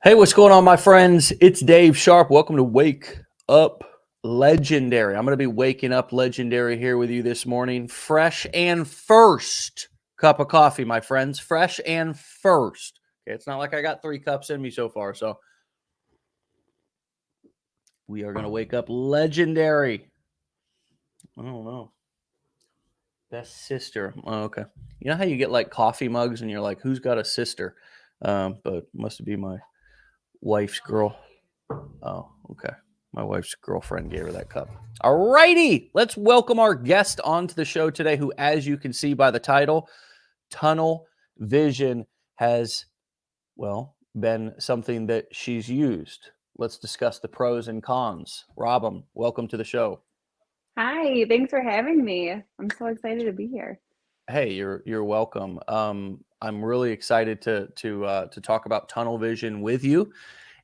Hey, what's going on, my friends? It's Dave Sharpe. Welcome to Wake Up Legendary. I'm going to be waking up legendary here with you this morning. Fresh and first cup of coffee, my friends. Fresh and first. Okay, it's not like I got 3 cups in me so far. So we are going to wake up legendary. I don't know. Best sister. Oh, okay. You know how you get like coffee mugs and you're like, who's got a sister? But must be my wife's girl. Oh, okay. My wife's girlfriend gave her that cup. All righty. Let's welcome our guest onto the show today, who, as you can see by the title, tunnel vision has, well, been something that she's used. Let's discuss the pros and cons. Robin, welcome to the show. Hi, thanks for having me. I'm so excited to be here. Hey, you're welcome. I'm really excited to talk about tunnel vision with you.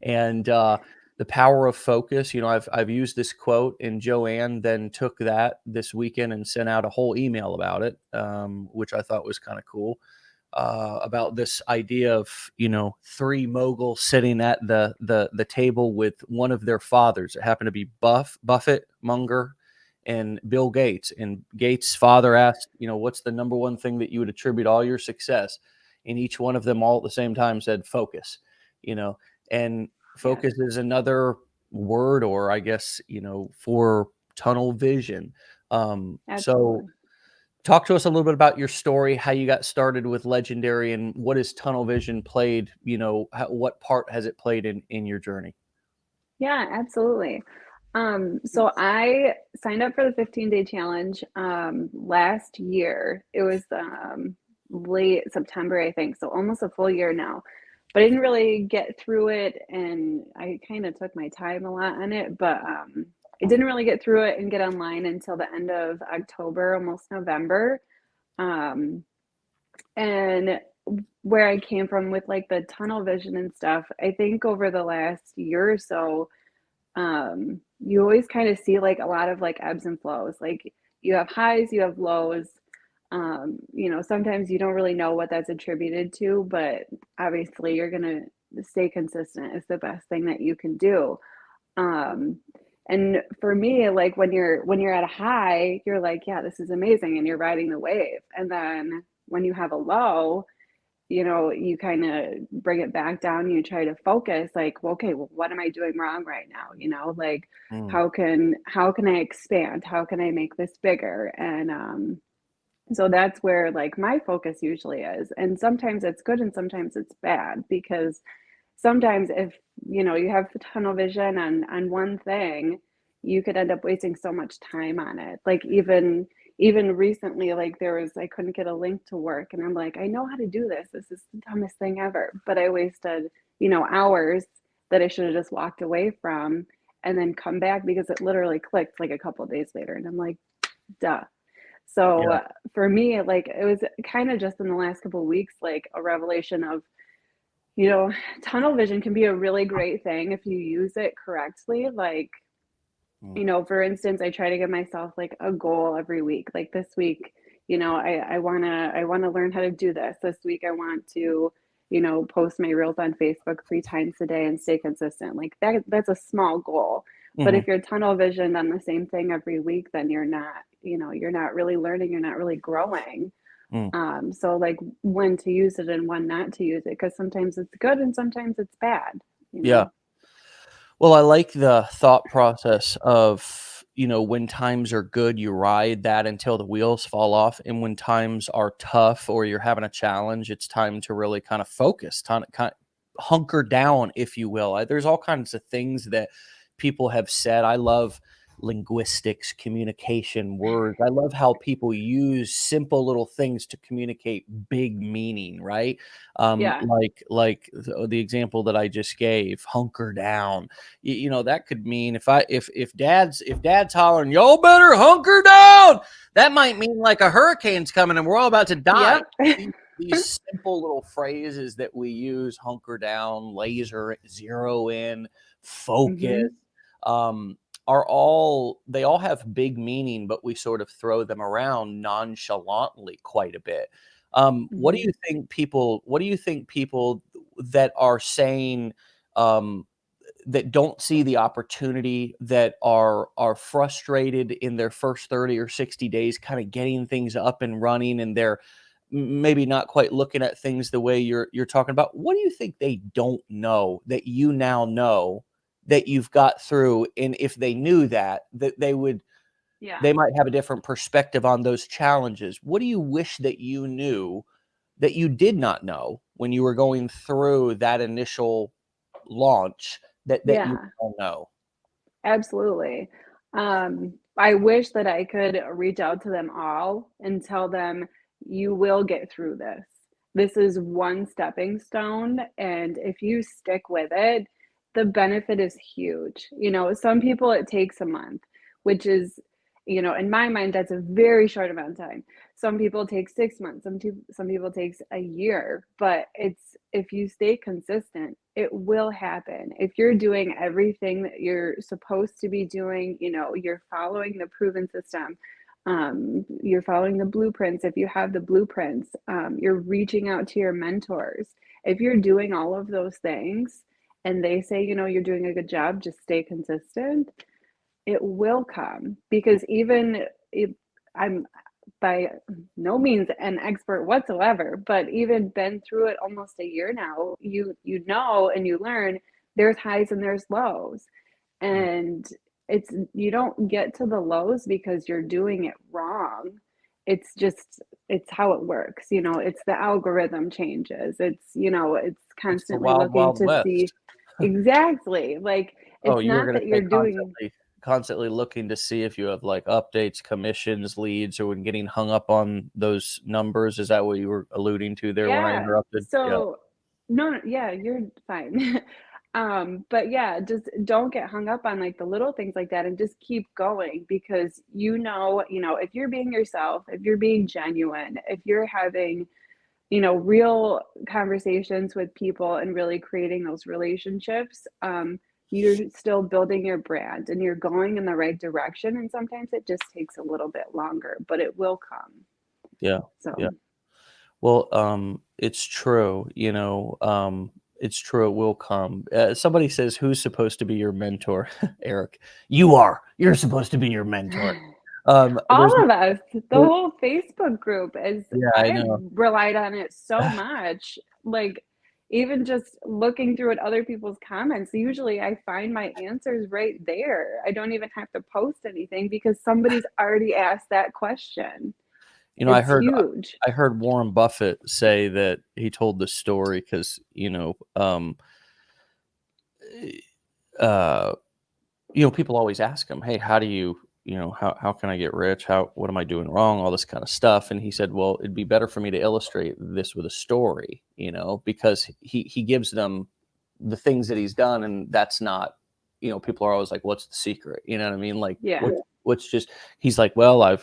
And the power of focus. You know, I've used this quote, and Joanne then took that this weekend and sent out a whole email about it, which I thought was kind of cool. About this idea of, you know, 3 moguls sitting at the table with one of their fathers. It happened to be Buffett, Munger, and Bill Gates. And Gates' father asked, you know, what's the number one thing that you would attribute all your success? And each one of them all at the same time said focus. You know, and Yes, focus is another word, or I guess, you know, for tunnel vision. So absolutely. talk to us a little bit about your story, how you got started with Legendary, and what has tunnel vision played, you know, what part has it played in your journey? Yeah, absolutely. So I signed up for the 15-day challenge last year. It was late September, I think, so almost a full year now. But I didn't really get through it, and I kind of took my time a lot on it, but I didn't really get through it and get online until the end of October, almost November. Um, and where I came from with like the tunnel vision and stuff, I think over the last year or so, you always kind of see like a lot of like ebbs and flows. Like you have highs, you have lows. Sometimes you don't really know what that's attributed to, but obviously you're gonna stay consistent is the best thing that you can do. Um, and for me, like when you're at a high, you're like, yeah, this is amazing, and you're riding the wave. And then when you have a low, you kind of bring it back down. You try to focus, like, well, okay, well, what am I doing wrong right now? Like Mm, how can I expand? How can I make this bigger? And so that's where like my focus usually is. And sometimes it's good and sometimes it's bad because sometimes if you have tunnel vision on one thing, you could end up wasting so much time on it. Like even recently, like I couldn't get a link to work, and I'm like, I know how to do this. This is the dumbest thing ever. But I wasted, hours that I should have just walked away from and then come back because it literally clicked like a couple of days later. And I'm like, duh. So yeah. for me, like it was kind of just in the last couple of weeks, like a revelation of you know, tunnel vision can be a really great thing if you use it correctly. Like, Mm, for instance, I try to give myself like a goal every week. Like this week, I wanna learn how to do this. This week I want to, post my reels on Facebook 3 times a day and stay consistent. Like that's a small goal. But mhm, if you're tunnel visioned on the same thing every week, then you're not really learning, you're not really growing. mm. So like when to use it and when not to use it, because sometimes it's good and sometimes it's bad, you Yeah. know? Well, I like the thought process of, you know, when times are good, you ride that until the wheels fall off. And when times are tough or you're having a challenge, it's time to really kind of focus, kind of hunker down, if you will. There's all kinds of things that people have said. I love linguistics, communication, words. I love how people use simple little things to communicate big meaning, right? Yeah. Like the example that I just gave, hunker down. You know, that could mean if dad's hollering, y'all better hunker down, that might mean like a hurricane's coming and we're all about to die. Yep. These simple little phrases that we use, hunker down, laser, zero in, focus, hmm um, are all, they all have big meaning, but we sort of throw them around nonchalantly quite a bit. What do hmm you think people that are saying, um, that don't see the opportunity, that are frustrated in their first 30 or 60 days kind of getting things up and running, and they're maybe not quite looking at things the way you're talking about. What do you think they don't know that you now know that you've got through? And if they knew that, they would, Yeah. they might have a different perspective on those challenges. What do you wish that you knew that you did not know when you were going through that initial launch, that you Yeah. now know? Absolutely. I wish that I could reach out to them all and tell them, you will get through this. This is one stepping stone, and if you stick with it, the benefit is huge. You know, some people it takes a month, which is, you know, in my mind, that's a very short amount of time. Some people take 6 months, some people takes a year, but it's if you stay consistent, it will happen. If you're doing everything that you're supposed to be doing, you know, you're following the proven system, you're following the blueprints. If you have the blueprints, you're reaching out to your mentors. If you're doing all of those things and they say, you know, you're doing a good job, just stay consistent, it will come. Because even if I'm by no means an expert whatsoever, but even been through it almost a year now, you know and you learn there's highs and there's lows. Mm. And it's you don't get to the lows because you're doing it wrong. It's just it's how it works, you know, it's the algorithm changes. It's, you know, it's It's the constantly wild, looking wild to see west. exactly. Like Oh, it's you were not gonna that say you're doing constantly looking to see if you have, like, updates, commissions, leads, or when getting hung up on those numbers. Is that what you were alluding to there when I yeah. interrupted? Yeah. So no, no, yeah, you're fine. But yeah, just don't get hung up on like the little things like that and just keep going because you know, if you're being yourself, if you're being genuine, if you're having, you know, real conversations with people and really creating those relationships, you're still building your brand and you're going in the right direction. And sometimes it just takes a little bit longer, but it will come. Yeah. So Yeah. Well, it's true, it's true, it will come. Somebody says, "Who's supposed to be your mentor?" Eric, you are. You're supposed to be your mentor. There's all of us, the there whole Facebook group is, yeah, I I've know. relied on it so much. Like, even just looking through at other people's comments, usually I find my answers right there. I don't even have to post anything because somebody's already asked that question. You know, It's huge. I heard Warren Buffett say that he told this story 'cause, eh, uh people always ask him, "Hey, how do you, how can I get rich? What am I doing wrong?" All this kind of stuff. And he said, "Well, it'd be better for me to illustrate this with a story, because he gives them the things that he's done, and that's not, people are always like, what's the secret? You know what I mean? Like, Yeah. what's just, he's like, well, I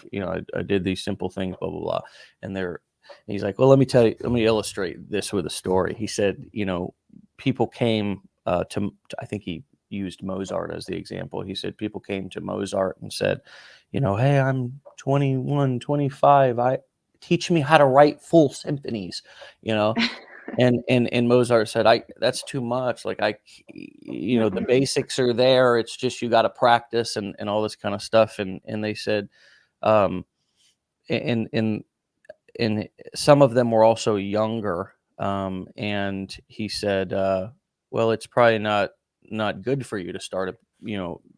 did these simple things, blah, blah, blah. And he's like, well, let me illustrate this with a story. He said, people came I think he used Mozart as the example. He said people came to Mozart and said, "Hey, I'm 21, 25. I teach me how to write full symphonies," you know. And Mozart said, "I that's too much. Like the No. basics are there. It's just you got to practice and all this kind of stuff." And they said, um, and and and some of them were also younger. And he said, "Well, it's probably not good for you to start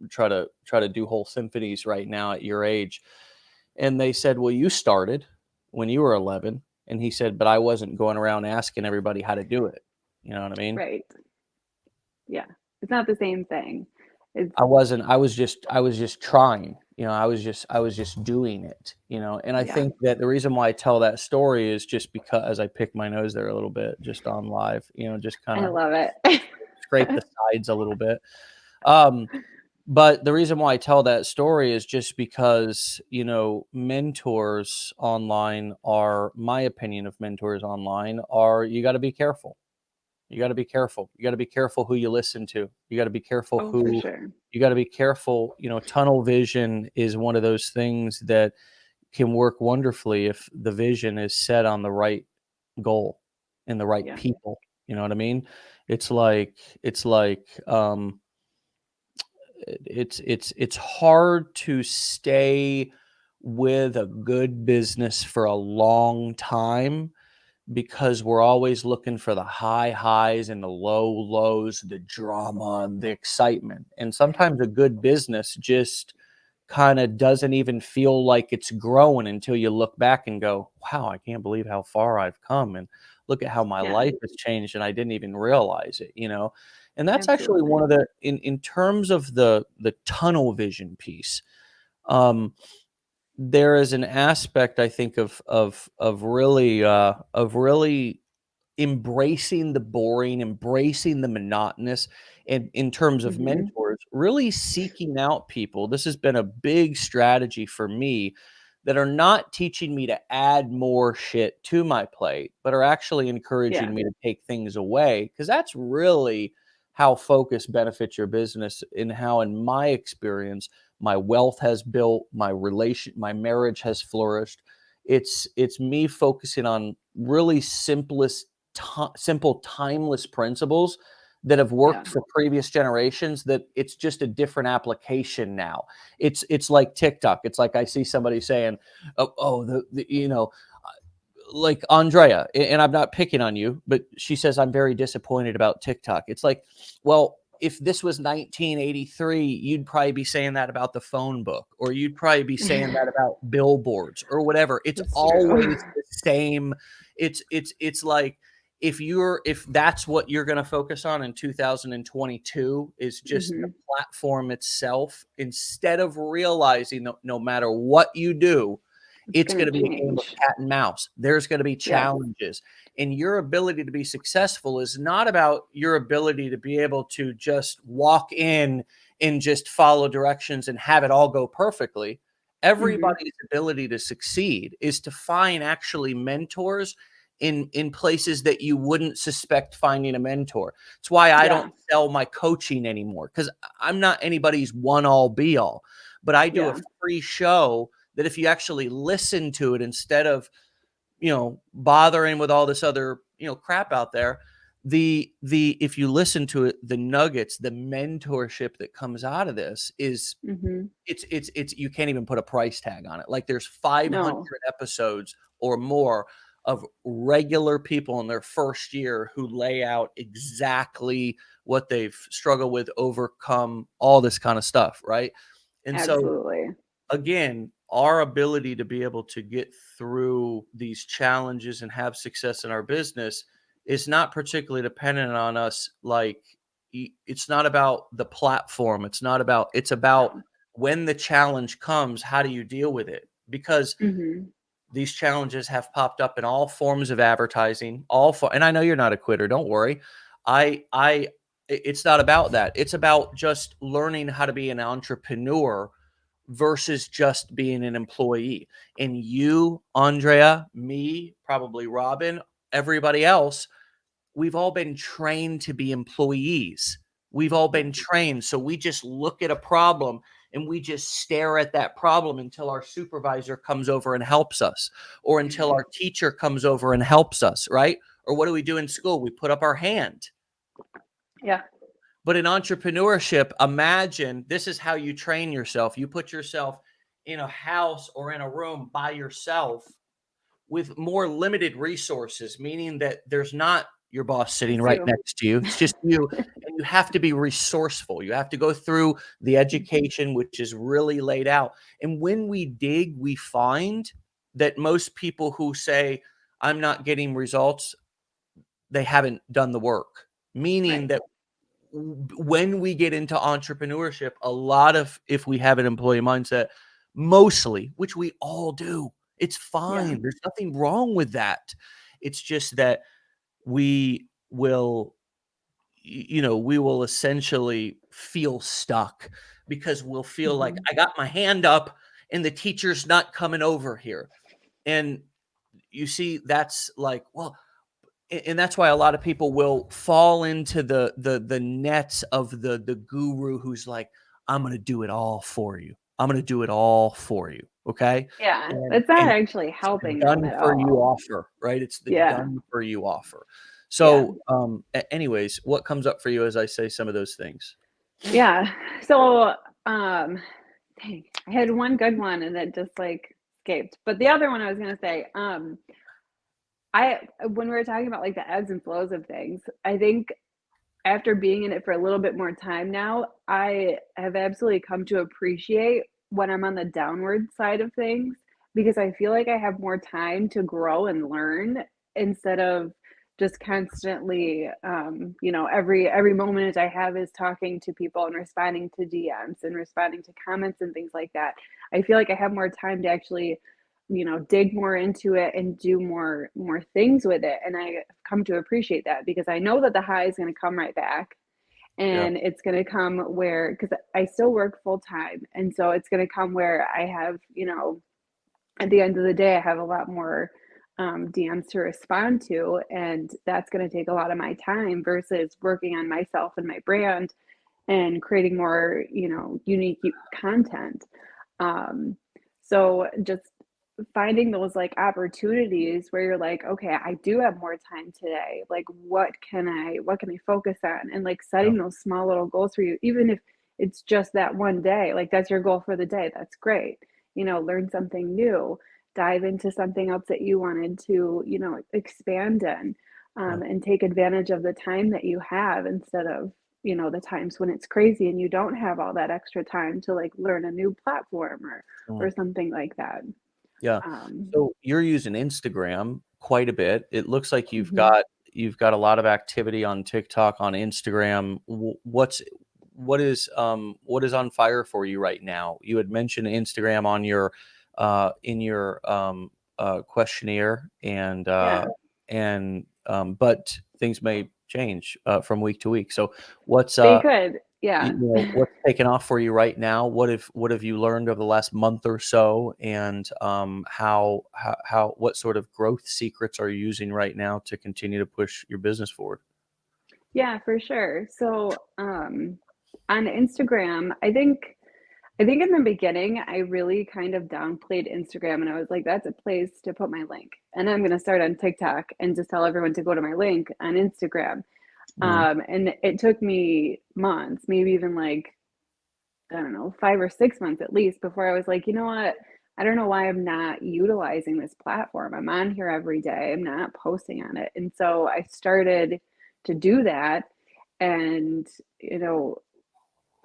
try to do whole symphonies right now at your age." And they said, "Well, you started when you were 11." And he said, "But I wasn't going around asking everybody how to do it." You know what I mean? Right. Yeah. It's not the same thing. It's I was just trying, I was just doing it, and I yeah. think that the reason why I tell that story is just because I pick my nose there a little bit just on live, just kind I of love it. scrape the sides a little bit. Um, but the reason why I tell that story is just because, mentors online are, my opinion of mentors online are, you got to be careful. You got to be careful. You got to be careful who you listen to. You got to be careful Oh, for who sure. you got to be careful. Tunnel vision is one of those things that can work wonderfully if the vision is set on the right goal and the right Yeah. people. You know what I mean? It's like it's like it's hard to stay with a good business for a long time because we're always looking for the high highs and the low lows, the drama and the excitement. And sometimes a good business just kind of doesn't even feel like it's growing until you look back and go, wow, I can't believe how far I've come. And look at how my Yeah, life has changed. And I didn't even realize it, you know? And that's actually one absolutely. of the, in terms of the tunnel vision piece, um, there is an aspect I think of really embracing the boring, embracing the monotonous, and in terms of Mhm. mentors, really seeking out people. This has been a big strategy for me that are not teaching me to add more shit to my plate, but are actually Yeah, encouraging me to take things away. Because that's really how focus benefits your business, and how, in my experience, my wealth has built, my marriage has flourished. It's me focusing on really simple, timeless principles that have yeah. worked for previous generations, that it's just a different application now. It's like TikTok. It's like I see somebody saying, oh the like Andrea, and I'm not picking on you, but she says, I'm very disappointed about TikTok. It's like, well, if this was 1983, you'd probably be saying that about the phone book, or you'd probably be saying that about billboards or whatever. It's That's true. always the same. It's like, if that's what you're going to focus on in 2022, is just the Mhm. platform itself, instead of realizing that no matter what you do, It's it's going gonna to be a game of change. cat and mouse. There's going to be Yeah. challenges. And your ability to be successful is not about your ability to be able to just walk in and just follow directions and have it all go perfectly. Mhm. Everybody's ability to succeed is to find actually mentors in places that you wouldn't suspect finding a mentor. It's why I don't Yeah. sell my coaching anymore, because I'm not anybody's one all be all. But I do a Yeah. free show that, if you actually listen to it, instead of bothering with all this other crap out there, the if you listen to it, the nuggets, the mentorship that comes out of this is, Mhm. it's you can't even put a price tag on it. Like, there's 500 No. episodes or more of regular people in their first year who lay out exactly what they've struggled with, overcome, all this kind of stuff, right? And so, Absolutely. again, our ability to be able to get through these challenges and have success in our business is not particularly dependent on us. Like, it's not about the platform. It's about, No. when the challenge comes, how do you deal with it? Because Mhm. these challenges have popped up in all forms of advertising, and I know you're not a quitter. Don't worry. It's not about that. It's about just learning how to be an entrepreneur versus just being an employee. And you, Andrea, me, probably Robin, everybody else, we've all been trained to be employees. We've all Yeah. been trained. So we just look at a problem and we just stare at that problem until our supervisor comes over and helps us, or until our teacher comes over and helps us, right? Or what do we do in school? We put up our hand. Yeah. But in entrepreneurship, imagine this is how you train yourself. You put yourself in a house or in a room by yourself with more limited resources, meaning that there's not your boss sitting Just right you. next to you. It's just you. And you have to be resourceful. You have to go through the Mhm. education, which is really laid out. And when we dig, we find that most people who say, I'm not getting results, they haven't done the work. Meaning Right. that when we get into entrepreneurship, a lot of, if we have an employee mindset, mostly, which we all do, it's Yeah. fine. There's nothing wrong with that. It's just that we will, we will essentially feel stuck, because we'll feel like, Mhm. I got my hand up and the teacher's not coming over here. And you see, that's like, well, and that's why a lot of people will fall into the nets of the guru who's like, I'm going to do it all for you. I'm going to do it all for you. Okay. Yeah. And It's not and actually it's the helping them done at for you all. offer, right? It's the Yeah. done for you offer. Yeah. So, anyways, what comes up for you as I say some of those things? Yeah. So, um, dang, I had one good one and it just like escaped. But the other one I was gonna say, I when we were talking about like the ebbs and flows of things, I think after being in it for a little bit more time now, I have absolutely come to appreciate when I'm on the downward side of things because I feel like I have more time to grow and learn instead of just constantly, every moment I have is talking to people and responding to DMs and responding to comments and things like that. I feel like I have more time to actually dig more into it and do more things with it, and I come to appreciate that because I know that the high is going to come right back, Yeah. and it's going to come where because I still work full time, and so it's going to come where I have at the end of the day I have a lot more DMs to respond to, and that's going to take a lot of my time versus working on myself and my brand and creating more unique content. um, so just finding those like opportunities where you're like, okay, I do have more time today. Like what can I focus on? And like Yeah. setting those small little goals for you, even if it's just that one day, like that's your goal for the day. That's great. Learn something new, dive into something else that you wanted to, expand in, Yeah. and take advantage of the time that you have instead of the times when it's crazy and you don't have all that extra time to like learn a new platform or Mm. something like that. Yeah. um So you're using Instagram quite a bit. It looks like mhm. you've got a lot of activity on TikTok, on Instagram. What is on fire for you right now? You had mentioned Instagram on your in your questionnaire, Yeah, but things may change from week to week. So what's they could. Yeah. what's taken off for you right now? What have you learned over the last month or so, and how what sort of growth secrets are you using right now to continue to push your business forward? Yeah, for sure. So, on Instagram, I think in the beginning, I really kind of downplayed Instagram and I was like, that's a place to put my link. And I'm going to start on TikTok and just tell everyone to go to my link on Instagram. Mm, And it took me months, maybe even like, I don't know, 5 or 6 months at least before I was like, you know what? I don't know why I'm not utilizing this platform. I'm on here every day. I'm not posting on it. And so I started to do that. And, you know,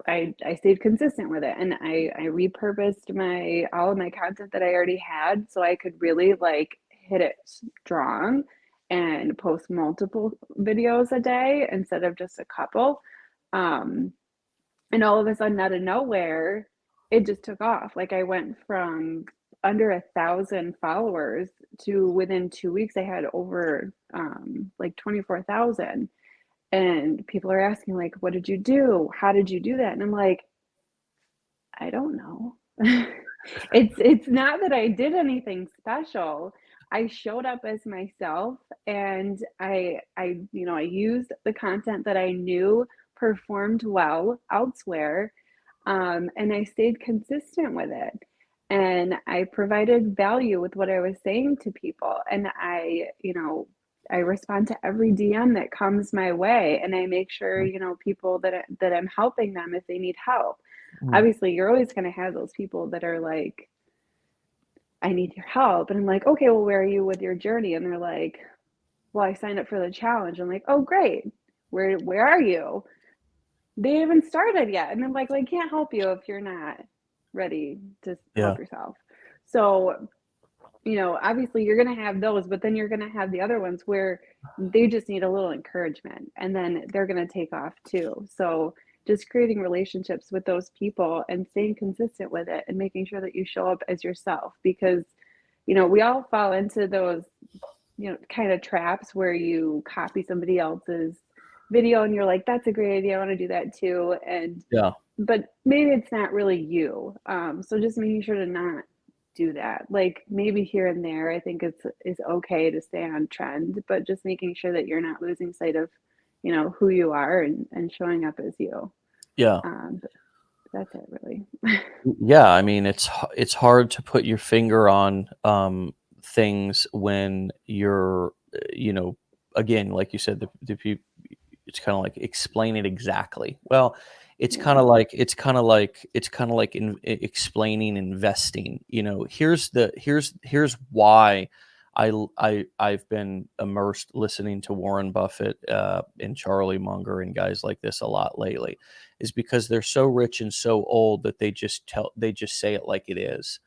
I stayed consistent with it and I repurposed my all of my content that I already had so I could really like hit it strong and post multiple videos a day instead of just a couple. Um, and all of a sudden, out of nowhere, it just took off. Like I went from under 1,000 followers to within 2 weeks, I had over like 24,000. And people are asking, like, what did you do? How did you do that? And I'm like, I don't know. It's not that I did anything special. I showed up as myself and I used the content that I knew performed well elsewhere, and I stayed consistent with it. And I provided value with what I was saying to people. And I respond to every DM that comes my way, and I make sure people that I'm helping them if they need help. mm, Obviously, you're always going to have those people that are like, I need your help. And I'm like, okay, well, where are you with your journey? And they're like, well, I signed up for the challenge. I'm like, oh, great. Where are you? They haven't started yet. And I'm like, well, I can't help you if you're not ready to yeah. help yourself. So, obviously you're going to have those, but then you're going to have the other ones where they just need a little encouragement and then they're going to take off too. So, just creating relationships with those people and staying consistent with it and making sure that you show up as yourself because, we all fall into those, kind of traps where you copy somebody else's video and you're like, that's a great idea. I want to do that too. Yeah. But maybe it's not really you. So just making sure to not do that. Like maybe here and there, I think it's okay to stay on trend, but just making sure that you're not losing sight of, who you are and showing up as you. Yeah. But that's it really. Yeah, I mean, it's hard to put your finger on things when you're, you know, again, like you said, the people, it's kind of like explain it exactly. Well, it's Yeah. kind of like explaining investing. Here's why I've been immersed listening to Warren Buffett and Charlie Munger and guys like this a lot lately, is because they're so rich and so old that they just say it like it is.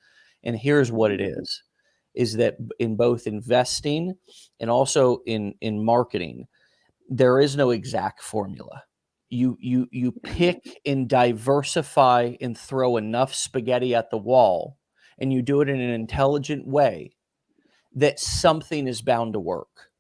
And here's what it is that in both investing and also in marketing, there is no exact formula. You Yeah. pick and diversify and throw enough spaghetti at the wall, and you do it in an intelligent way that something is bound to work.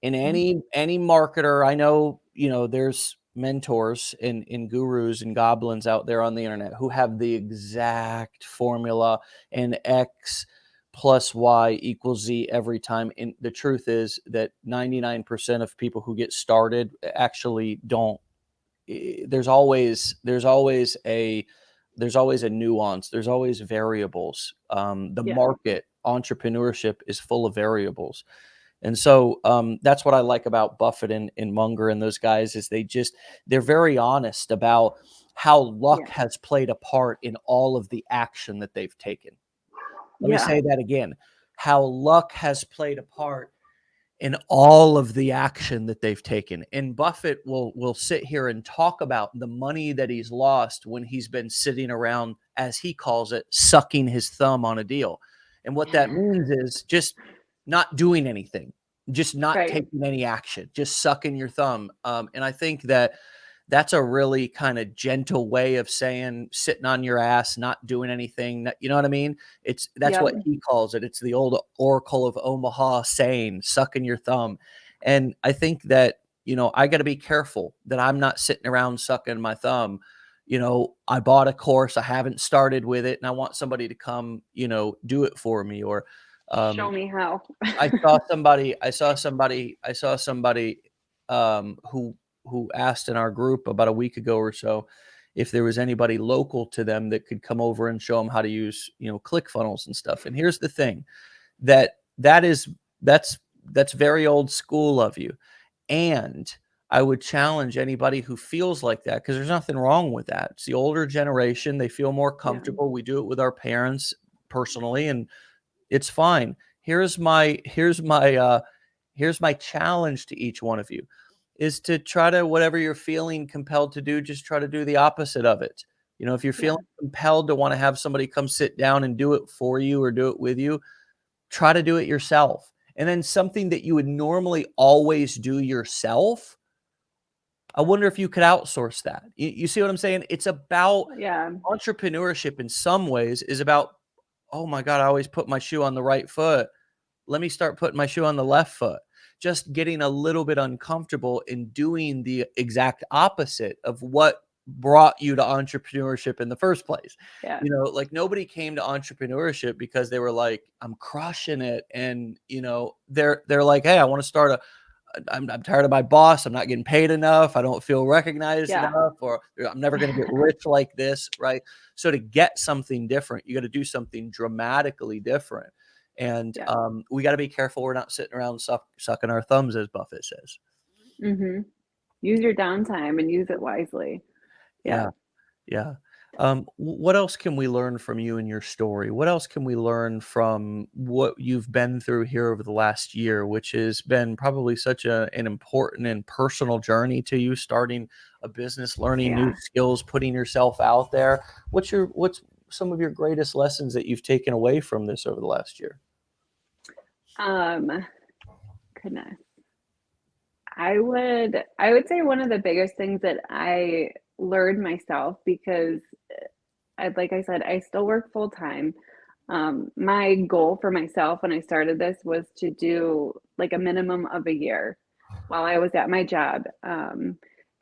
And Mhm. any marketer, I know, there's mentors and gurus and goblins out there on the internet who have the exact formula and X plus Y equals Z every time. And the truth is that 99% of people who get started actually don't. There's always a nuance. There's always variables. The Yeah. market entrepreneurship is full of variables. And so that's what I like about Buffett and Munger and those guys is they're very honest about how luck Yeah. has played a part in all of the action that they've taken. Let me Yeah. say that again. How luck has played a part in all of the action that they've taken. And Buffett will sit here and talk about the money that he's lost when he's been sitting around, as he calls it, sucking his thumb on a deal. And what that means is just not doing anything, just not Right. taking any action, just sucking your thumb. And I think that that's a really kind of gentle way of saying sitting on your ass, not doing anything. You know what I mean? That's Yep. what he calls it. It's the old Oracle of Omaha saying, sucking your thumb. And I think that, I got to be careful that I'm not sitting around sucking my thumb. I bought a course, I haven't started with it, and I want somebody to come, do it for me. Or Show um, me how. I saw somebody who asked in our group about a week ago or so if there was anybody local to them that could come over and show them how to use, ClickFunnels and stuff. And here's the thing, that is that's very old school of you. And I would challenge anybody who feels like that, because there's nothing wrong with that. It's the older generation. They feel more Yeah. comfortable. We do it with our parents personally, and it's fine. Here's my challenge to each one of you is to try to, whatever you're feeling compelled to do, just try to do the opposite of it. If you're Yeah. feeling compelled to want to have somebody come sit down and do it for you or do it with you, try to do it yourself. And then something that you would normally always do yourself, I wonder if you could outsource that. You see what I'm saying? It's about Yeah. entrepreneurship in some ways is about, oh my God, I always put my shoe on the right foot. Let me start putting my shoe on the left foot. Just getting a little bit uncomfortable in doing the exact opposite of what brought you to entrepreneurship in the first place. Yeah. Like nobody came to entrepreneurship because they were like, I'm crushing it. And, they're like, hey, I want to start I'm tired of my boss. I'm not getting paid enough. I don't feel recognized Yeah. enough, or I'm never going to get rich like this. Right. So to get something different, you got to do something dramatically different. And Yeah. we got to be careful. We're not sitting around sucking our thumbs, as Buffett says. Mhm. Use your downtime and use it wisely. Yeah. Yeah. Yeah. What else can we learn from you and your story? What else can we learn from what you've been through here over the last year, which has been probably such an important and personal journey to you, starting a business, learning new Yeah. skills, putting yourself out there. What's some of your greatest lessons that you've taken away from this over the last year? Um, Goodness. I would say one of the biggest things that I learned myself because like I said, I still work full time. My goal for myself when I started this was to do like a minimum of a year while I was at my job.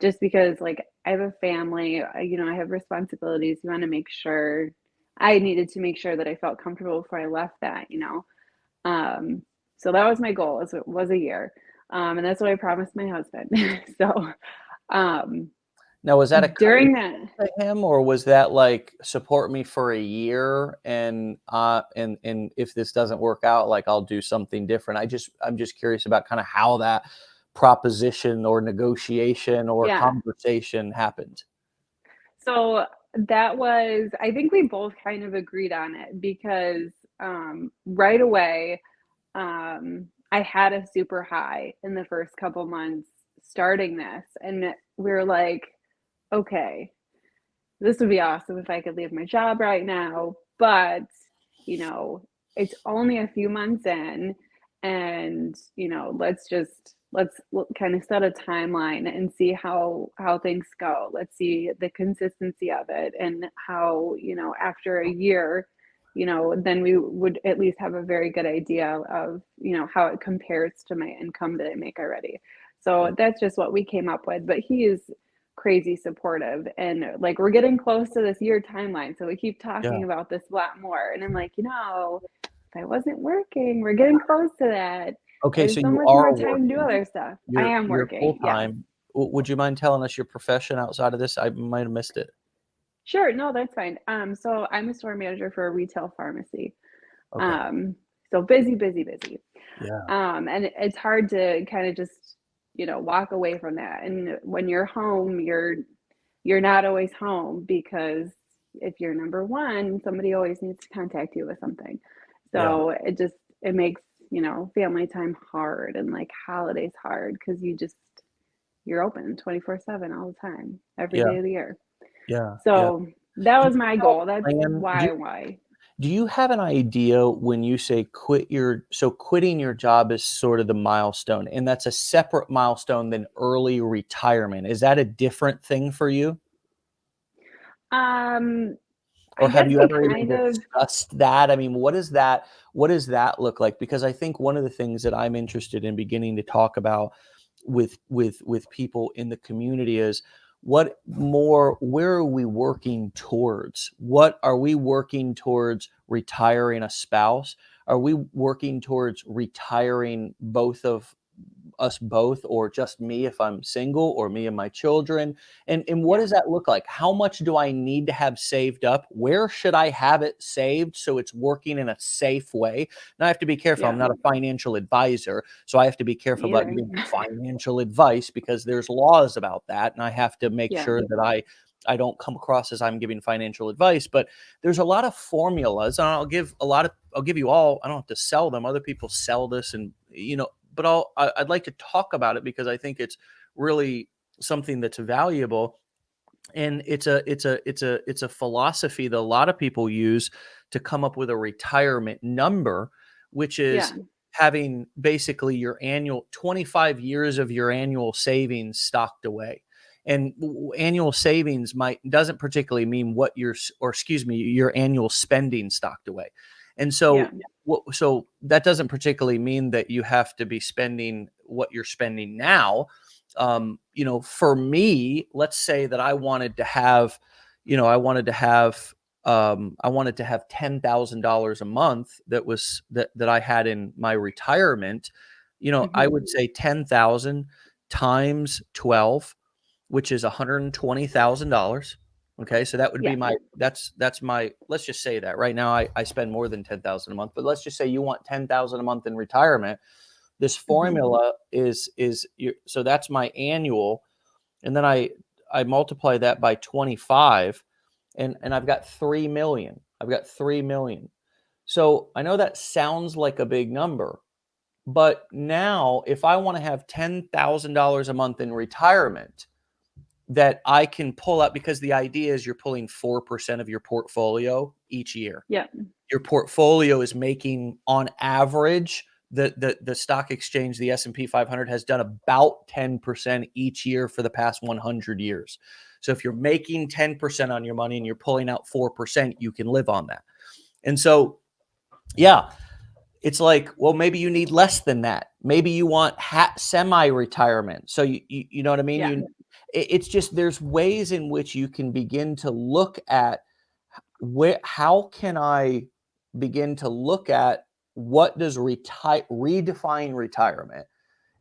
Just because like I have a family, I have responsibilities. You want to make sure I needed to make sure that I felt comfortable before I left that. Um, so that was my goal, was a year. And that's what I promised my husband. So um, Now, was that a during that, to him, or was that like support me for a year and if this doesn't work out, like I'll do something different? I'm just curious about kind of how that proposition or negotiation or Yeah. conversation happened? So that was, I think we both kind of agreed on it because right away, I had a super high in the first couple months starting this. And we are like, okay, this would be awesome if I could leave my job right now. But, you know, it's only a few months in, and, let's kind of set a timeline and see how things go. Let's see the consistency of it and how, after a year, then we would at least have a very good idea of, how it compares to my income that I make already. So that's just what we came up with. But he is crazy supportive, and like we're getting close to this year timeline, so we keep Yeah. talking about this a lot more, and I'm like, if I wasn't working, we're getting close to that. I Okay, have so so you much more are time to do working. other stuff. I You're am you're working, yes. full-time. Would you mind telling us your profession outside of this? I might have missed it. Sure, no, that's fine. So I'm a store manager for a retail pharmacy. Okay. um so busy, busy, busy. Yeah. And it's hard to kind of just, walk away from that. And when you're home, you're not always home, because if you're number one, somebody always needs to contact you with something. Yeah. So it makes, family time hard, and like holidays hard, because you're open 24/7 all the time, every Yeah. day of the year. Yeah. Yeah. So that Do was you my have goal. a That's plan? why. Do you have an idea when you say quitting your job is sort of the milestone, and that's a separate milestone than early retirement. Is that a different thing for you? Um, I Or have guess you we ever even kind of, discussed that? I mean, what does that look like? Because I think one of the things that I'm interested in beginning to talk about with people in the community is where are we working towards? What are we working towards retiring a spouse? Are we working towards retiring both of us both, or just me if I'm single, or me and my children? And what yeah, does that look like? How much do I need to have saved up? Where should I have it saved so it's working in a safe way? Now I have to be careful. I'm yeah, not a financial advisor, so I have to be careful about either. giving financial advice because there's laws about that, and I have to make Yeah, sure that I don't come across as I'm giving financial advice. But there's a lot of formulas, and I'll give you all. I don't have to sell them. Other people sell this, and but I'd like to talk about it because I think it's really something that's valuable, and it's a philosophy that a lot of people use to come up with a retirement number, which yeah, is having basically your annual 25 years of your annual savings stocked away. And annual savings might doesn't particularly mean what or excuse me, your annual spending stocked away. And yeah, so that doesn't particularly mean that you have to be spending what you're spending now. For me, let's say that I wanted to have, I wanted to have $10,000 a month that I had in my retirement. I hmm, would say 10,000 times 12, which is $120,000. Okay, so that would be yeah, that's my, let's just say that right now I spend more than 10,000 a month, but let's just say you want 10,000 a month in retirement. This hmm, formula so that's my annual, and then I multiply that by 25, and I've got 3 million. I've got 3 million. So I know that sounds like a big number, but now if I want to have $10,000 a month in retirement that I can pull up, because the idea is you're pulling 4% of your portfolio each year. yeah, Your portfolio is making on average, the stock exchange, the S&P 500 has done about 10% each year for the past 100 years. So if you're making 10% on your money and you're pulling out 4%, you can live on that. And so, yeah, it's like, well, maybe you need less than that. Maybe you want semi-retirement. So you know what I mean? yeah, It's just, there's ways in which you can begin to look at how can I begin to look at what does redefine retirement,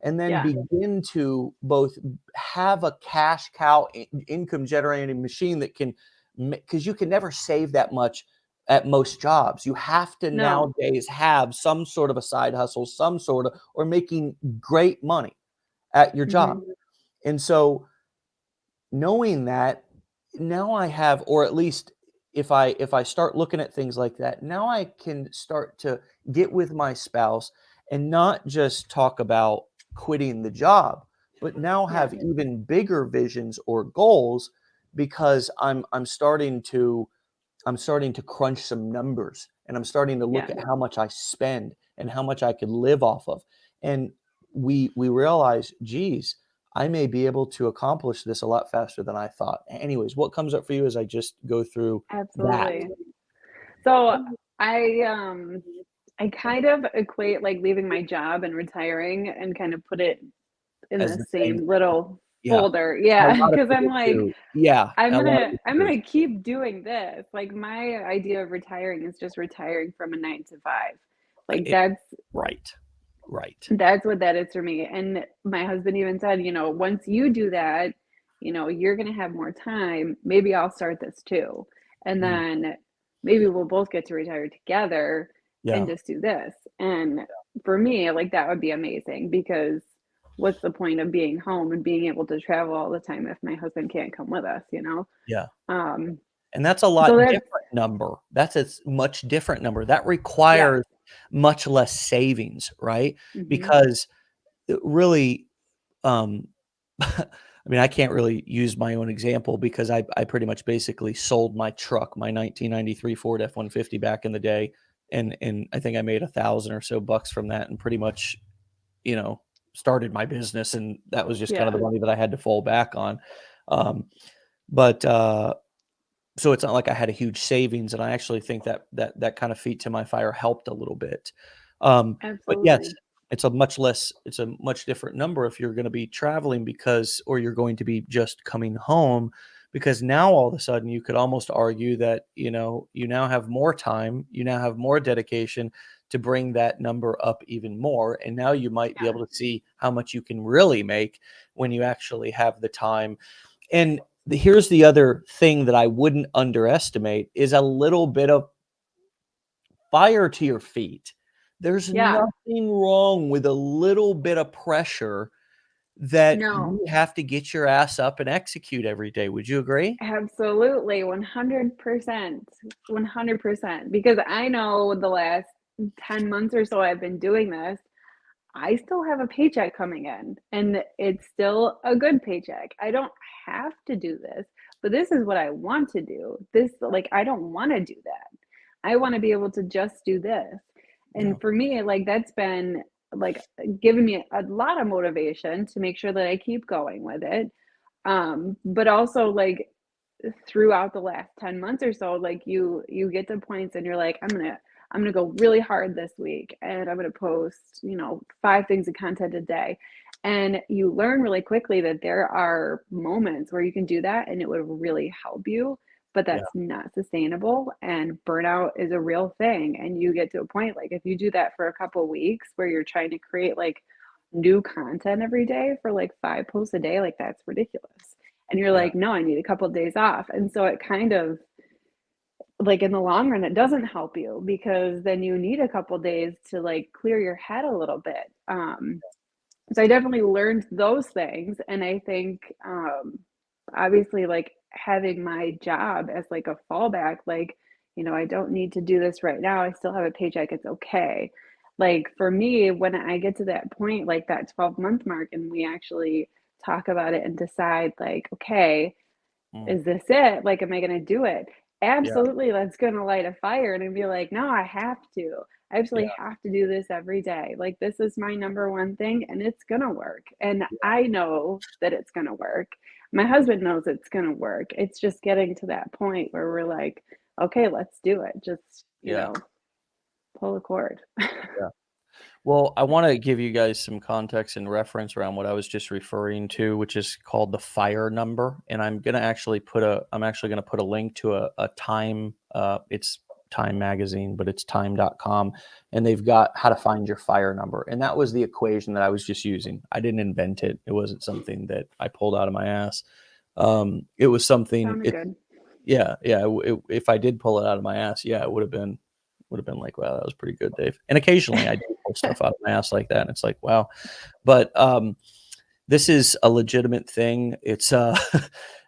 and then yeah, begin to both have a cash cow income generating machine that can, because you can never save that much at most jobs. You have to no, nowadays have some sort of a side hustle, some sort of, or making great money. at your job. Mhm. And so knowing that, now I have, or at least if I start looking at things like that, now I can start to get with my spouse and not just talk about quitting the job, but now Yeah. have even bigger visions or goals, because I'm starting to crunch some numbers, and I'm starting to look Yeah. at how much I spend and how much I could live off of. And we realize, geez, I may be able to accomplish this a lot faster than I thought. Anyways, what comes up for you as I just go through that Absolutely. So I um I kind of equate like leaving my job and retiring and kind of put it in as the the same same thing? little Yeah. folder. And a Yeah, lot of because I'm people like, do. Yeah, I'm a lot of gonna people I'm do. gonna keep doing this. Like my idea of retiring is just retiring from a 9 to 5. Like It that's right. Right. That's what that is for me, and my husband even said, "Once you do that, you're gonna have more time. Maybe I'll start this too, and Mm, then maybe we'll both get to retire together and yeah. just do this." And for me, like, that would be amazing because what's the point of being home and being able to travel all the time if my husband can't come with us, you know? Yeah. Um, And that's a so lot that's different number. That's a much different number. That yes. requires much less savings, right? Mhm. Because it really, um, I mean, I can't really use my own example because I pretty much basically sold my truck, my 1993 Ford F-150 back in the day, and I think I made 1,000 or so bucks from that, and pretty much, you know, started my business, and that was just kind of Yeah, the money that I had to fall back on. Um, but so it's not like I had a huge savings, and I actually think that kind of feat to my fire helped a little bit. But yes, absolutely. it's a much different number if you're gonna be traveling, because or you're going to be just coming home, because now all of a sudden you could almost argue that, you now have more time, you now have more dedication to bring that number up even more, and now you might be Yeah. able to see how much you can really make when you actually have the time. And here's the other thing that I wouldn't underestimate is a little bit of fire to your feet. There's Yeah. nothing wrong with a little bit of pressure that No. you have to get your ass up and execute every day. Would you agree? Absolutely, 100%, 100%, because I know the last 10 months or so I've been doing this, I still have a paycheck coming in, and it's still a good paycheck. I don't have to do this, but this is what I want to do. I don't wanna do that. I wanna be able to just do this, Yeah. and for me, like, that's been, like, giving me a lot of motivation to make sure that I keep going with it, but also, like, throughout the last 10 months or so, like you get to points and you're like, I'm gonna go really hard this week and I'm gonna post, 5 things of content a day. And you learn really quickly that there are moments where you can do that and it would really help you, but Yeah. that's not sustainable. And burnout is a real thing. And you get to a point like if you do that for a couple weeks where you're trying to create like new content every day for like 5 posts a day, like that's ridiculous and you're Yeah. like, no, I need a couple of days off. And so it kind of like in the long run, it doesn't help you because then you need a couple of days to like clear your head a little bit. So I definitely learned those things. And I think obviously like having my job as like a fallback, like, I don't need to do this right now. I still have a paycheck. It's okay. Like for me, when I get to that point, like that 12-month mark, and we actually talk about it and decide, like, okay, Mm. is this it? Like, am I gonna do it? Yeah. Absolutely, that's gonna light a fire and I'd be like, no, I have to. I Yeah. absolutely have to do this every day. Like, this is my number one thing and it's gonna work. And I know that it's gonna work. My husband knows it's gonna work. It's just getting to that point where we're like, okay, let's do it. Just, Yeah. pull the cord. Yeah. Well, I want to give you guys some context and reference around what I was just referring to, which is called the fire number. And I'm actually going to put a link to a Time, it's Time magazine, but it's time.com. And they've got how to find your fire number. And that was the equation that I was just using. I didn't invent it. It wasn't something that I pulled out of my ass. It was something, Sounded good. yeah, yeah. If I did pull it out of my ass, yeah, it would have been like, wow, that was pretty good, Dave. And occasionally I do pull stuff out of my ass like that, and it's like, wow. But this is a legitimate thing. It's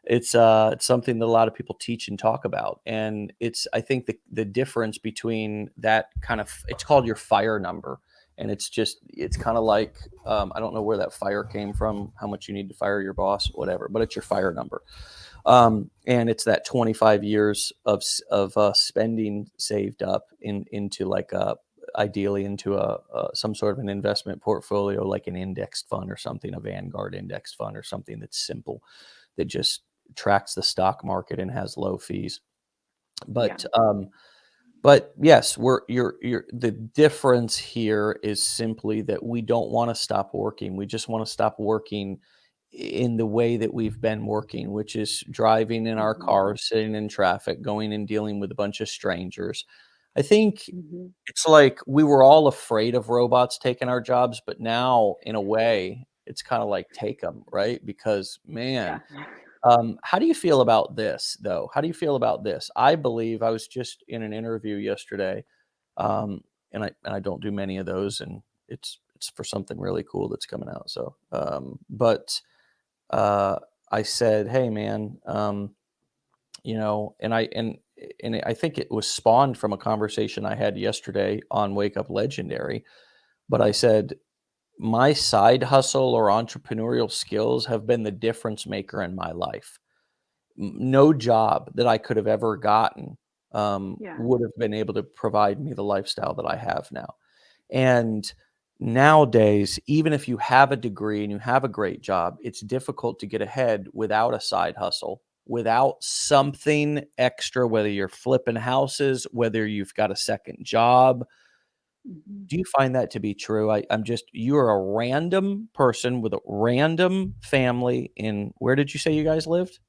it's something that a lot of people teach and talk about, and it's I think the difference between that kind of it's called your fire number, and it's kind of like I don't know where that fire came from, how much you need to fire your boss, whatever, but it's your fire number. And it's that 25 years of spending saved up into like a ideally into a some sort of an investment portfolio, like an indexed fund or something, a Vanguard indexed fund or something that's simple, that just tracks the stock market and has low fees. Yeah. But yes, you're the difference here is simply that we don't want to stop working. We just want to stop working in the way that we've been working, which is driving in our Hmm. cars, sitting in traffic, going and dealing with a bunch of strangers. I think Hmm. it's like we were all afraid of robots taking our jobs, but now in a way, it's kind of like take them, right? Because Yeah. man, how do you feel about this, though? How do you feel about this? I believe I was just in an interview yesterday, um, and I don't do many of those, and it's for something really cool that's coming out. So, but uh, I said, "Hey, man, and I think it was spawned from a conversation I had yesterday on Wake Up Legendary. But I said my side hustle or entrepreneurial skills have been the difference maker in my life. No job that I could have ever gotten Yeah. would have been able to provide me the lifestyle that I have now. And nowadays, even if you have a degree and you have a great job, it's difficult to get ahead without a side hustle, without something extra, whether you're flipping houses, whether you've got a second job. Hmm. Do you find that to be true? I'm just, you're a random person with a random family in, where did you say you guys lived?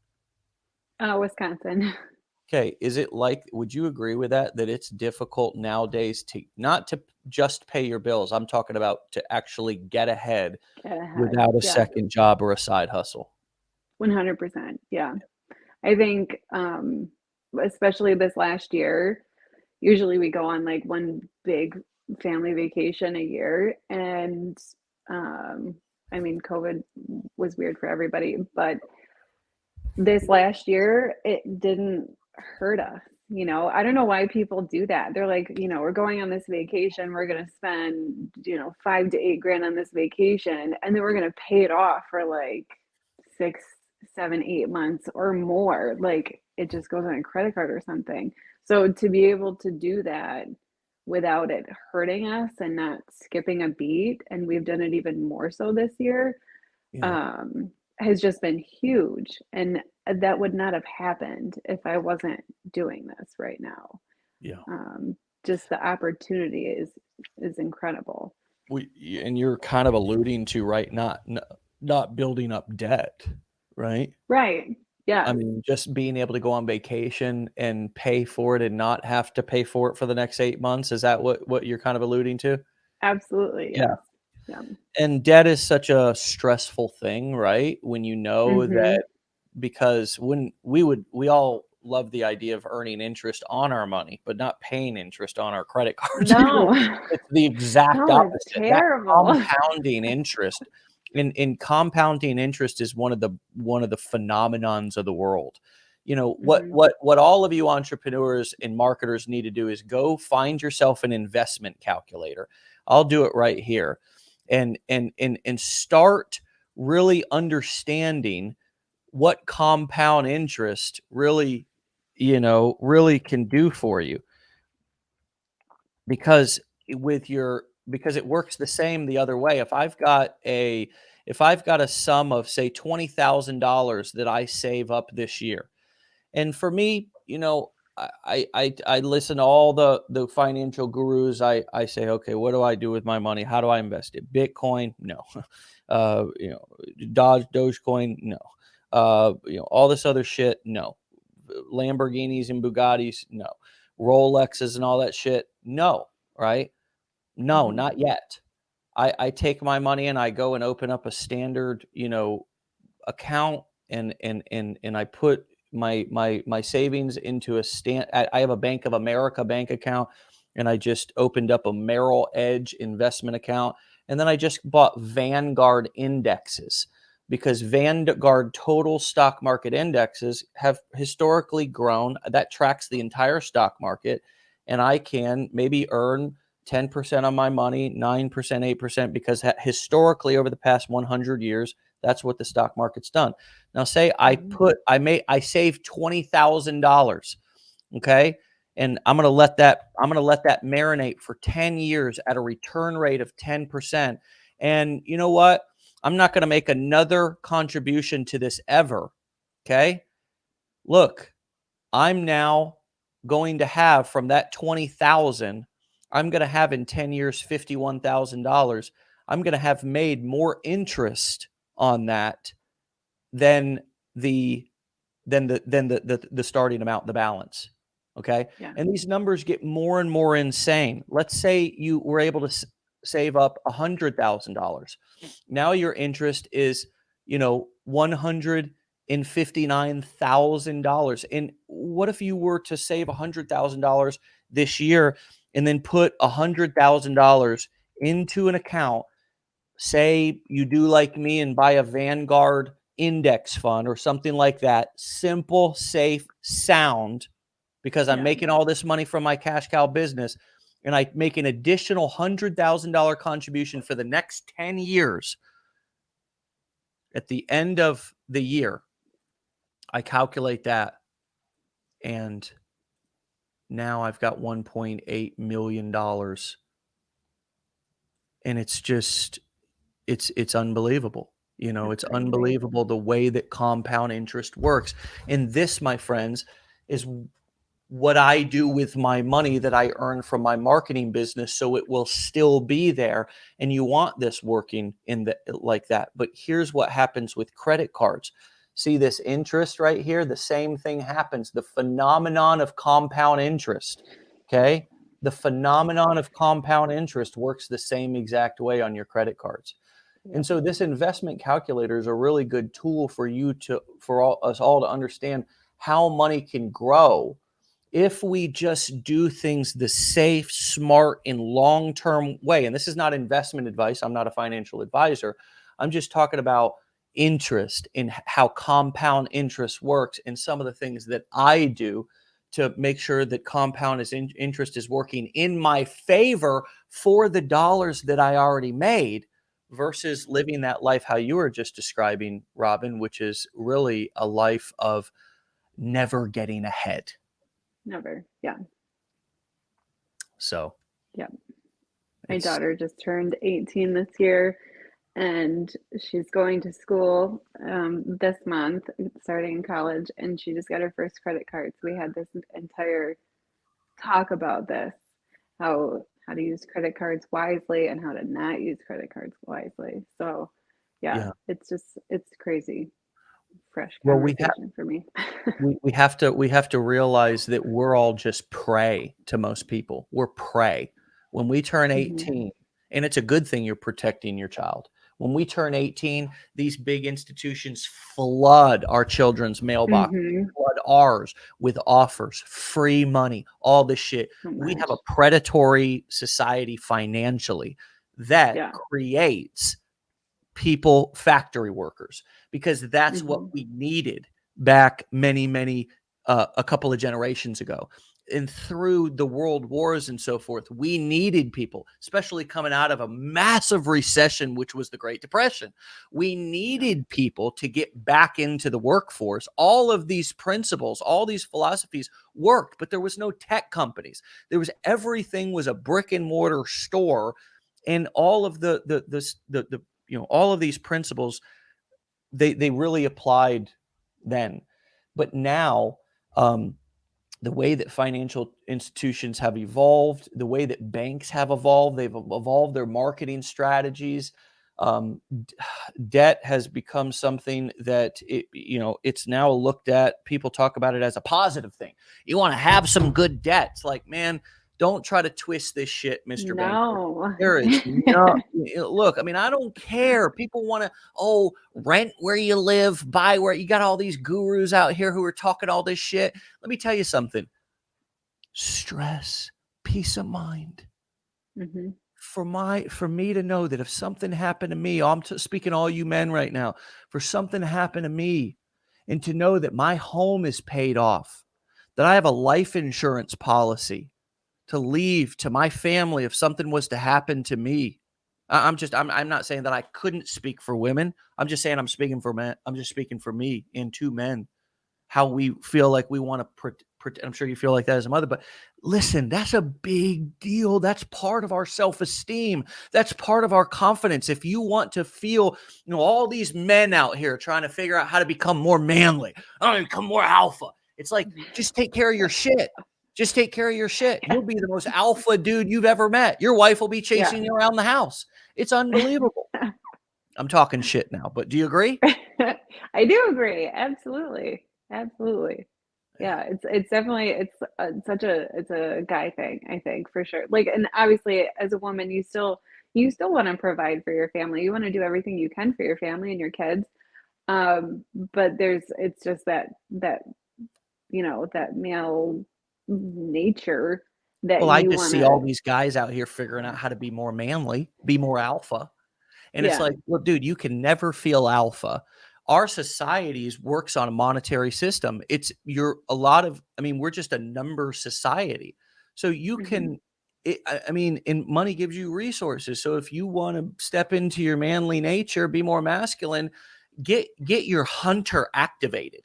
Wisconsin. Okay, is it like would you agree with that, that it's difficult nowadays to not to just pay your bills, I'm talking about to actually get ahead Get ahead. without a Yeah. second job or a side hustle? 100%. Yeah. I think, especially this last year, usually we go on like one big family vacation a year. And um, I mean, COVID was weird for everybody, but this last year, it didn't hurt us. I don't know why people do that. They're like, we're going on this vacation, we're going to spend, 5 to 8 grand on this vacation, and then we're going to pay it off for like 6, 7, 8 months or more. Like it just goes on a credit card or something. So to be able to do that without it hurting us and not skipping a beat, and we've done it even more so this year, Yeah, um, has just been huge. And that would not have happened if I wasn't doing this right now. yeah. Um, just the opportunity is incredible. And you're kind of alluding to, right, not building up debt, right? Right. I Yes. mean, just being able to go on vacation and pay for it and not have to pay for it for the next 8 months, is that what you're kind of alluding to? Absolutely. Yeah. Yes. Yeah. And debt is such a stressful thing, right? When you know Mm-hmm. that, because when we all love the idea of earning interest on our money, but not paying interest on our credit cards. No. It's the exact No, it's opposite. That terrible. compounding interest, in compounding interest is one of the phenomenons of the world. What Hmm. what all of you entrepreneurs and marketers need to do is go find yourself an investment calculator. I'll do it right here, and start really understanding what compound interest really can do for you, because because it works the same the other way. If I've got a sum of, say, $20,000 that I save up this year, and for me, I listen to all the financial gurus. I say, okay, what do I do with my money? How do I invest it? Bitcoin? No. Uh, you know, Dogecoin? No. All this other shit? No. Lamborghinis and Bugattis? No. Rolexes and all that shit? No. Right? No, Hmm. not yet. I take my money and I go and open up a standard, account, and I put my savings into I have a Bank of America bank account, and I just opened up a Merrill Edge investment account, and then I just bought Vanguard indexes. because Vanguard total stock market indexes have historically grown. That tracks the entire stock market. And I can maybe earn 10% on my money, 9%, 8%, because historically over the past 100 years, that's what the stock market's done. Now, say I saved $20,000. Okay. And I'm going to let that marinate for 10 years at a return rate of 10%. And you know what? I'm not going to make another contribution to this ever. Okay. Look, I'm now going to have from that 20,000, I'm going to have in 10 years, $51,000. I'm going to have made more interest on that than the starting amount, the balance. Okay. Yeah. And these numbers get more and more insane. Let's say you were able to save up $100,000. Now your interest is, $159,000. And what if you were to save $100,000 this year and then put $100,000 into an account? Say you do like me and buy a Vanguard index fund or something like that. Simple, safe, sound, because I'm making all this money from my cash cow business, and I make an additional $100,000 contribution for the next 10 years. At the end of the year, I calculate that, and now I've got $1.8 million. And it's just, it's unbelievable. It's crazy. unbelievable the way that compound interest works. And this, my friends, is what I do with my money that I earn from my marketing business, so it will still be there. And you want this working like that. But here's what happens with credit cards. See this interest right here? The same thing happens. The phenomenon of compound interest. Okay. The phenomenon of compound interest works the same exact way on your credit cards. And so this investment calculator is a really good tool for us all to understand how money can grow if we just do things the safe, smart, and long-term way. And this is not investment advice. I'm not a financial advisor. I'm just talking about interest and how compound interest works and some of the things that I do to make sure that compound interest is working in my favor for the dollars that I already made, versus living that life how you were just describing, Robin, which is really a life of never getting ahead. Never. Yeah. So, yeah. My daughter just turned 18 this year, and she's going to school this month, starting college, and she just got her first credit card. So we had this entire talk about this, how to use credit cards wisely and how to not use credit cards wisely. So yeah. It's crazy. Fresh conversation for me. we have to realize that we're all just prey to most people. We're prey. When we turn 18, and it's a good thing you're protecting your child. When we turn 18, these big institutions flood our children's mailbox, flood ours with offers, free money, all this shit. We have a predatory society financially that creates people, factory workers, because that's what we needed back a couple of generations ago. And through the world wars and so forth, we needed people, especially coming out of a massive recession, which was the Great Depression. We needed people to get back into the workforce. All of these principles, all these philosophies worked, but there was no tech companies. Everything was a brick and mortar store, and all of all of these principles, they really applied then. But now, the way that financial institutions have evolved, the way that banks have evolved, they've evolved their marketing strategies. Debt has become something that it's now looked at. People talk about it as a positive thing. You want to have some good debt. It's like, man, don't try to twist this shit, Mr. Banker. There is no look. I mean, I don't care. People want to rent where you live, buy where you got. All these gurus out here who are talking all this shit. Let me tell you something. Stress, peace of mind, for me to know that if something happened to me, I'm speaking to all you men right now, for something to happen to me, and to know that my home is paid off, that I have a life insurance policy to leave to my family if something was to happen to me. I'm not saying that I couldn't speak for women. I'm just saying I'm speaking for men. I'm just speaking for me and two men, how we feel like we want to I'm sure you feel like that as a mother, but listen, that's a big deal. That's part of our self-esteem. That's part of our confidence. If you want to feel, all these men out here trying to figure out how to become more manly, I want to become more alpha. It's like, just take care of your shit. Just take care of your shit. You'll be the most alpha dude you've ever met. Your wife will be Yeah. chasing you around the house. It's unbelievable. I'm talking shit now, but do you agree? I do agree. Absolutely. Absolutely. Yeah. Yeah, it's definitely it's a guy thing, I think, for sure. Like, and obviously as a woman, you still want to provide for your family. You want to do everything you can for your family and your kids. But it's just that male nature that Well, I you just want see all to, these guys out here figuring out how to be more manly, be more alpha. And it's yeah. like, well, dude, you can never feel alpha. Our societies works on a monetary system. We're just a number society. So you Hmm. can, and money gives you resources. So if you want to step into your manly nature, be more masculine, get your hunter activated.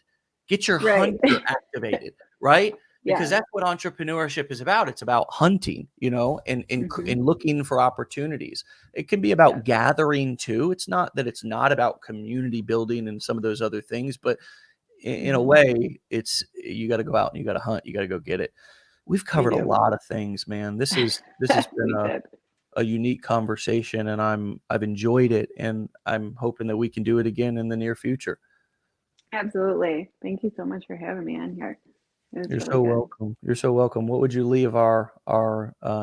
Get your Right. hunter activated, right? Because Yeah. that's what entrepreneurship is about. It's about hunting, Hmm. and looking for opportunities. It can be Yeah. about gathering too. It's not that it's not about community building and some of those other things, but in a Hmm. way, it's you got to go out and you got to hunt. You got to go get it. We've We covered a do. lot of things, man. This has been We did. a unique conversation, and I've enjoyed it, and I'm hoping that we can do it again in the near future. Absolutely. Thank you so much for having me on here. It was You're really so good. welcome. You're so welcome. What would you leave our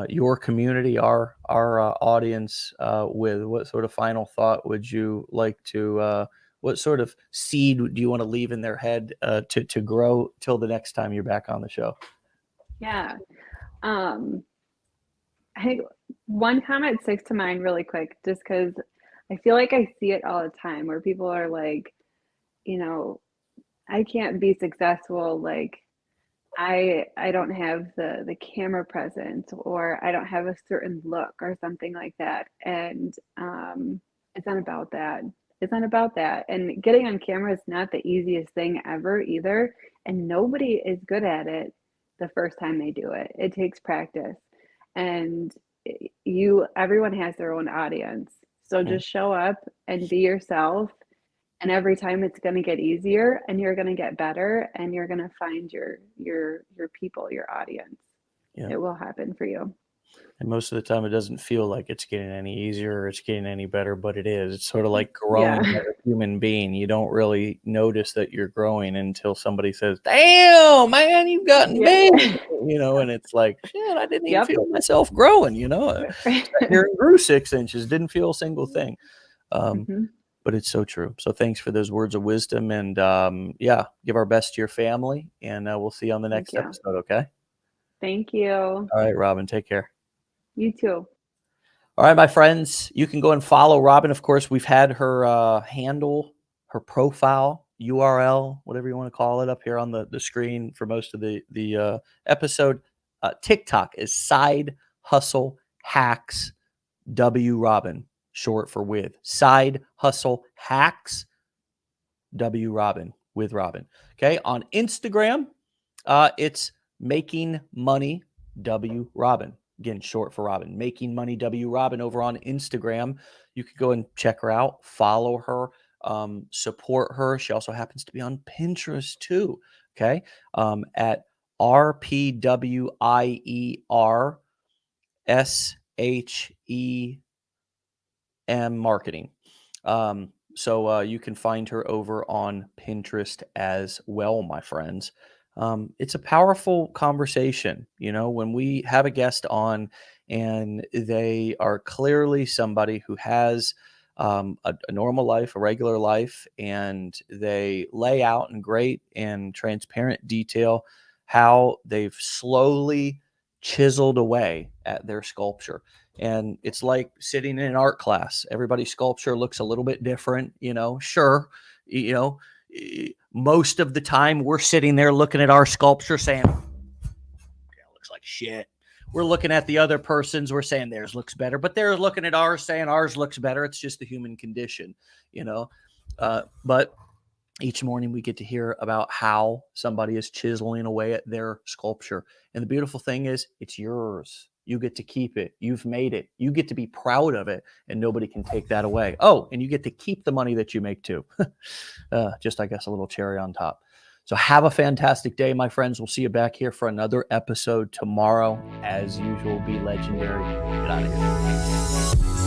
your community, our audience with? What sort of final thought would you like to? What sort of seed do you want to leave in their head to grow till the next time you're back on the show? Yeah. Um, I think one comment sticks to mind really quick, just because I feel like I see it all the time where people are like, you know, I can't be successful. Like, I don't have the camera presence, or I don't have a certain look or something like that. And it's not about that. It's not about that. And getting on camera is not the easiest thing ever either. And nobody is good at it the first time they do it. It takes practice. And everyone has their own audience. So Mm. just show up and be yourself, and every time it's going to get easier, and you're going to get better, and you're going to find your people, your audience. Yeah. It will happen for you. And most of the time, it doesn't feel like it's getting any easier or it's getting any better, but it is. It's sort of like growing Yeah. as a human being. You don't really notice that you're growing until somebody says, "Damn, man, you've gotten Yeah. big," and it's like, "Shit, I didn't even Yep. feel myself growing." Sat here and grew 6 inches, didn't feel a single thing. Um, Hmm. but it's so true. So thanks for those words of wisdom, and yeah, give our best to your family, and we'll see you on the Thank next you. episode. Okay. Thank you. All right, Robin. Take care. You too. All right, my friends, you can go and follow Robin. Of course, we've had her handle, her profile, URL, whatever you want to call it, up here on the screen for most of the episode. TikTok is Side Hustle Hacks W Robin, short for with. Side Hustle Hacks W Robin, with Robin. Okay, on Instagram, it's Making Money W Robin. Again, short for Robin. Making Money W Robin over on Instagram. You could go and check her out, follow her, support her. She also happens to be on Pinterest too. Okay, at RPWIERSHEM marketing. So you can find her over on Pinterest as well, my friends. It's a powerful conversation, when we have a guest on and they are clearly somebody who has a normal life, a regular life, and they lay out in great and transparent detail how they've slowly chiseled away at their sculpture. And it's like sitting in an art class. Everybody's sculpture looks a little bit different, sure, you know, most of the time we're sitting there looking at our sculpture saying, yeah, looks like shit. We're looking at the other person's, we're saying theirs looks better, but they're looking at ours saying ours looks better. It's just the human condition, you know. But each morning we get to hear about how somebody is chiseling away at their sculpture. And the beautiful thing is, it's yours. You get to keep it. You've made it. You get to be proud of it, and nobody can take that away. Oh, and you get to keep the money that you make too. Just, I guess, a little cherry on top. So have a fantastic day, my friends. We'll see you back here for another episode tomorrow. As usual, be legendary. Get out of here.